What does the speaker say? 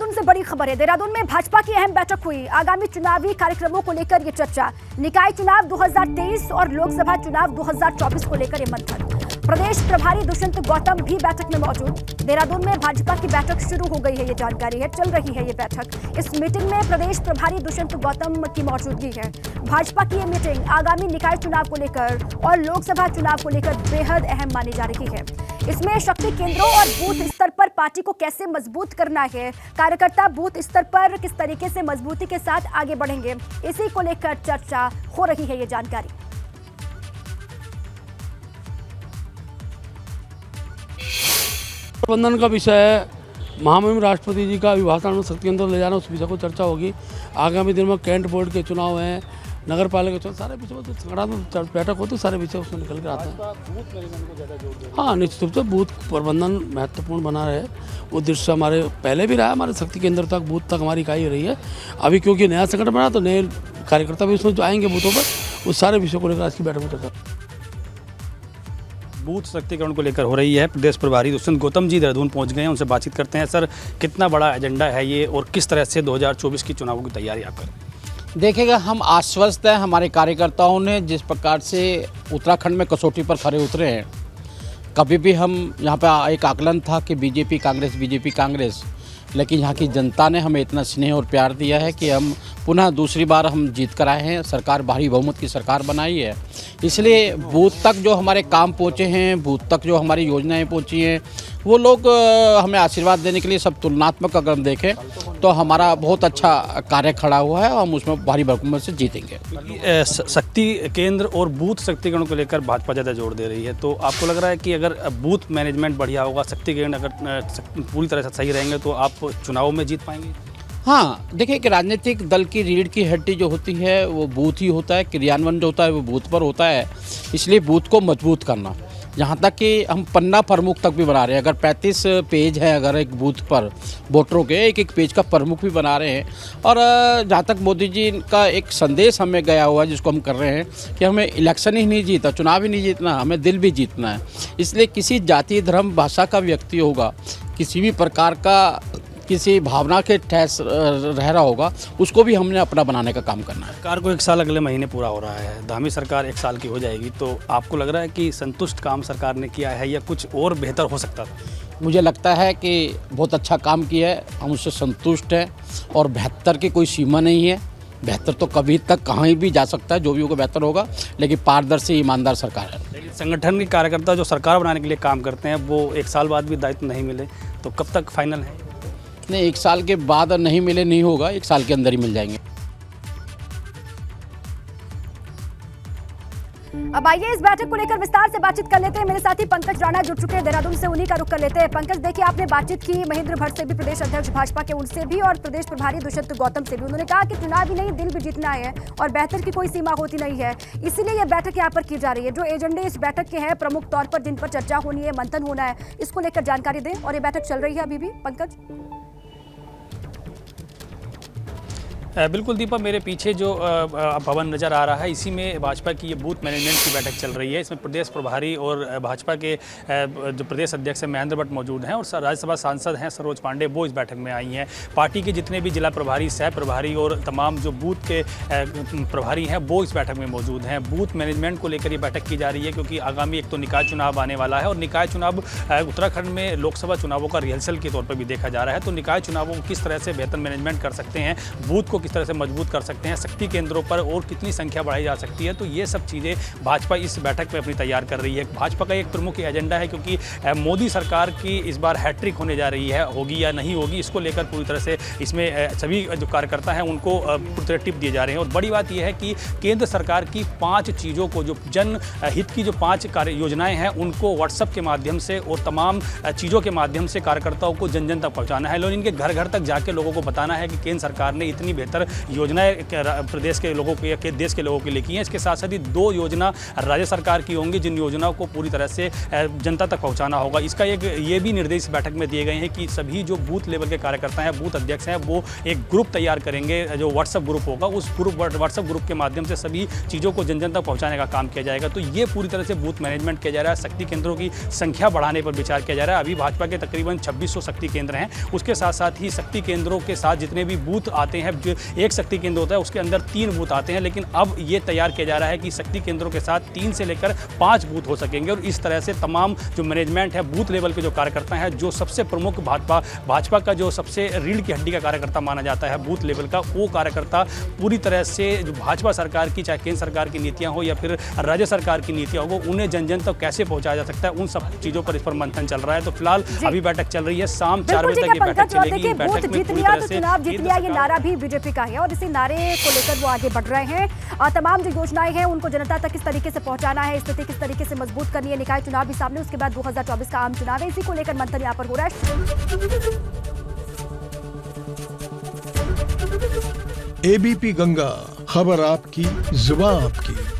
देहरादून से बड़ी खबर है। देहरादून में भाजपा की अहम बैठक हुई। आगामी चुनावी कार्यक्रमों को लेकर ये चर्चा, निकाय चुनाव 2023 और लोकसभा चुनाव 2024 को लेकर ये मंथन। प्रदेश प्रभारी दुष्यंत गौतम भी बैठक में मौजूद। देहरादून में भाजपा की बैठक शुरू हो गई है, ये जानकारी है, चल रही है ये बैठक। इस मीटिंग में प्रदेश प्रभारी दुष्यंत गौतम की मौजूदगी है। भाजपा की ये मीटिंग आगामी निकाय चुनाव को लेकर और लोकसभा चुनाव को लेकर बेहद अहम मानी जा रही है। इसमें शक्ति केंद्रों और बूथ स्तर पर पार्टी को कैसे मजबूत करना है, कार्यकर्ता बूथ स्तर पर किस तरीके से मजबूती के साथ आगे बढ़ेंगे, इसी को लेकर चर्चा हो रही है, ये जानकारी। प्रबंधन का विषय है। महामहिम राष्ट्रपति जी का अभिभाषण शक्ति केंद्र ले जाना, उस विषय को चर्चा होगी। आगामी दिन में कैंट बोर्ड के चुनाव हैं, नगर पालिका के चुनाव, सारे विषय में संगठन बैठक होती है, सारे विषय उसमें निकल कर आते हैं। हाँ, निश्चित रूप से बूथ प्रबंधन महत्वपूर्ण बना रहे। वो दृश्य हमारे पहले भी रहा, हमारे शक्ति केंद्र तक बूथ तक हमारी इकाई रही है। अभी क्योंकि नया संगठन बना तो नए कार्यकर्ता भी उसमें जो आएंगे बूथों पर, उस सारे विषयों को लेकर आज की बैठक में चर्चा। बूथ शक्तिकरण को लेकर हो रही है। प्रदेश प्रभारी दुष्यंत गौतम जी देहरादून पहुंच गए हैं, उनसे बातचीत करते हैं। सर, कितना बड़ा एजेंडा है ये और किस तरह से 2024 की चुनावों की तैयारी आप करें? देखिएगा, हम आश्वस्त हैं। हमारे कार्यकर्ताओं ने जिस प्रकार से उत्तराखंड में कसौटी पर खरे उतरे हैं, कभी भी हम यहाँ पे एक आकलन था कि बीजेपी कांग्रेस, लेकिन यहाँ की जनता ने हमें इतना स्नेह और प्यार दिया है कि हम पुनः दूसरी बार हम जीत कर आए हैं। सरकार भारी बहुमत की सरकार बनाई है, इसलिए बूथ तक जो हमारे काम पहुँचे हैं, बूथ तक जो हमारी योजनाएं पहुँची हैं, वो लोग हमें आशीर्वाद देने के लिए सब तुलनात्मक अगर हम देखें तो हमारा बहुत अच्छा कार्य खड़ा हुआ है और हम उसमें भारी बहुमत से जीतेंगे। शक्ति केंद्र और बूथ शक्तिकरण को लेकर भाजपा ज़्यादा जोर दे रही है, तो आपको लग रहा है कि अगर बूथ मैनेजमेंट बढ़िया होगा, शक्ति केंद्र अगर पूरी तरह से सही रहेंगे तो आप चुनाव में जीत पाएंगे? हाँ, देखिए कि राजनीतिक दल की रीढ़ की हड्डी जो होती है वो बूथ ही होता है, क्रियान्वयन जो होता है वो बूथ पर होता है। इसलिए बूथ को मजबूत करना, यहाँ तक कि हम पन्ना प्रमुख तक भी बना रहे हैं। अगर 35 पेज है अगर एक बूथ पर वोटरों के, एक पेज का प्रमुख भी बना रहे हैं। और जहाँ तक मोदी जी का एक संदेश हमें गया हुआ है जिसको हम कर रहे हैं कि हमें इलेक्शन ही नहीं जीता, चुनाव ही नहीं जीतना, हमें दिल भी जीतना है। इसलिए किसी जाति धर्म भाषा का व्यक्ति होगा, किसी भी प्रकार का किसी भावना के ठहस रह रहा होगा, उसको भी हमने अपना बनाने का काम करना है। सरकार को 1 साल अगले महीने पूरा हो रहा है, धामी सरकार 1 साल की हो जाएगी, तो आपको लग रहा है कि संतुष्ट काम सरकार ने किया है या कुछ और बेहतर हो सकता था? मुझे लगता है कि बहुत अच्छा काम किया है, हम उससे संतुष्ट हैं और बेहतर की कोई सीमा नहीं है। बेहतर तो कभी तक कहीं भी जा सकता है, जो भी होगा बेहतर होगा, लेकिन पारदर्शी ईमानदार सरकार है। लेकिन संगठन के कार्यकर्ता जो सरकार बनाने के लिए काम करते हैं, वो 1 साल बाद भी दायित्व नहीं मिले, तो कब तक फाइनल है? नहीं, 1 साल के बाद नहीं मिले नहीं होगा, 1 साल के अंदर ही मिल जाएंगे। अब आइए इस बैठक को लेकर विस्तार से बातचीत कर लेते हैं। मेरे साथी पंकज राणा जुड़ चुके हैं देहरादून से, उन्हीं का रुख कर लेते हैं। पंकज, देखिए, आपने बातचीत की महेंद्र भट्ट से भी, प्रदेश अध्यक्ष भाजपा के, उनसे भी, और प्रदेश प्रभारी दुष्यंत गौतम से भी। उन्होंने कहा कि चुनाव ही नहीं, दिल भी जीतना है और बेहतर की कोई सीमा होती नहीं है, इसीलिए यह बैठक यहाँ पर की जा रही है। जो एजेंडे इस बैठक के हैं प्रमुख तौर पर, जिन पर चर्चा होनी है, मंथन होना है, इसको लेकर जानकारी दें। और ये बैठक चल रही है अभी भी, पंकज? बिल्कुल दीपा, मेरे पीछे जो भवन नज़र आ रहा है, इसी में भाजपा की ये बूथ मैनेजमेंट की बैठक चल रही है। इसमें प्रदेश प्रभारी और भाजपा के जो प्रदेश अध्यक्ष हैं महेंद्र भट्ट मौजूद हैं, और राज्यसभा सांसद हैं सरोज पांडे, वो इस बैठक में आई हैं। पार्टी के जितने भी जिला प्रभारी, सह प्रभारी और तमाम जो बूथ के प्रभारी हैं, वो इस बैठक में मौजूद हैं। बूथ मैनेजमेंट को लेकर ये बैठक की जा रही है, क्योंकि आगामी एक तो निकाय चुनाव आने वाला है, और निकाय चुनाव उत्तराखंड में लोकसभा चुनावों का रिहर्सल के तौर पर भी देखा जा रहा है। तो निकाय चुनावों को किस तरह से बेहतर मैनेजमेंट कर सकते हैं, बूथ को किस तरह से मजबूत कर सकते हैं, शक्ति केंद्रों पर और कितनी संख्या बढ़ाई जा सकती है, तो ये सब चीज़ें भाजपा इस बैठक में अपनी तैयार कर रही है। भाजपा का एक प्रमुख एजेंडा है, क्योंकि मोदी सरकार की इस बार हैट्रिक होने जा रही है, होगी या नहीं होगी, इसको लेकर पूरी तरह से इसमें सभी जो कार्यकर्ता हैं उनको पूरी तरह टिप दिए जा रहे हैं। और बड़ी बात यह है कि केंद्र सरकार की 5 चीज़ों को, जो जन हित की जो 5 कार्य योजनाएँ हैं, उनको व्हाट्सएप के माध्यम से और तमाम चीज़ों के माध्यम से कार्यकर्ताओं को जन जन तक पहुँचाना है। लोग इनके घर घर तक जाके लोगों को बताना है कि केंद्र सरकार ने इतनी बेहतर बेहतर योजनाएं प्रदेश के लोगों के देश के लोगों के लिए की हैं। इसके साथ साथ ही 2 योजना राज्य सरकार की होंगी, जिन योजनाओं को पूरी तरह से जनता तक पहुंचाना होगा। इसका ये भी निर्देश बैठक में दिए गए हैं कि सभी जो बूथ लेवल के कार्यकर्ता हैं, बूथ अध्यक्ष हैं, वो एक ग्रुप तैयार करेंगे, जो व्हाट्सएप ग्रुप होगा, उस व्हाट्सएप ग्रुप के माध्यम से सभी चीज़ों को जन जन तक पहुँचाने का काम किया जाएगा। तो ये पूरी तरह से बूथ मैनेजमेंट किया जा रहा है। शक्ति केंद्रों की संख्या बढ़ाने पर विचार किया जा रहा है। अभी भाजपा के तकरीबन 2600 शक्ति केंद्र हैं। उसके साथ साथ ही शक्ति केंद्रों के साथ जितने भी बूथ आते हैं, जो एक शक्ति केंद्र होता है उसके अंदर 3 बूथ आते हैं, लेकिन अब ये तैयार किया जा रहा है कि शक्ति केंद्रों के साथ 3 से लेकर 5 बूथ हो सकेंगे। और इस तरह से तमाम जो मैनेजमेंट है, बूथ लेवल के जो कार्यकर्ता हैं, जो सबसे प्रमुख भाजपा का जो सबसे रीढ़ की हड्डी का कार्यकर्ता माना जाता है बूथ लेवल का, वो कार्यकर्ता पूरी तरह से जो भाजपा सरकार की, चाहे केंद्र सरकार की नीतियां हो या फिर राज्य सरकार की नीतियां हो, उन्हें जन जन तक कैसे पहुंचाया जा सकता है, उन सब चीज़ों पर इस पर मंथन चल रहा है। तो फिलहाल अभी बैठक चल रही है, शाम 4 बजे तक ये बैठक चलेगी। बूथ जीत लिया तो चुनाव जीत लिया, ये नारा भी बीजेपी का है और इसी नारे को लेकर वो आगे बढ़ रहे हैं। तमाम जो योजनाएं हैं उनको जनता तक किस तरीके से पहुंचाना है, स्थिति किस तरीके से मजबूत करनी है, निकाय चुनाव भी सामने, उसके बाद 2024 का आम चुनाव है, इसी को लेकर मंथन यहाँ पर हो रहा है। एबीपी गंगा, खबर आपकी, जुबान आपकी।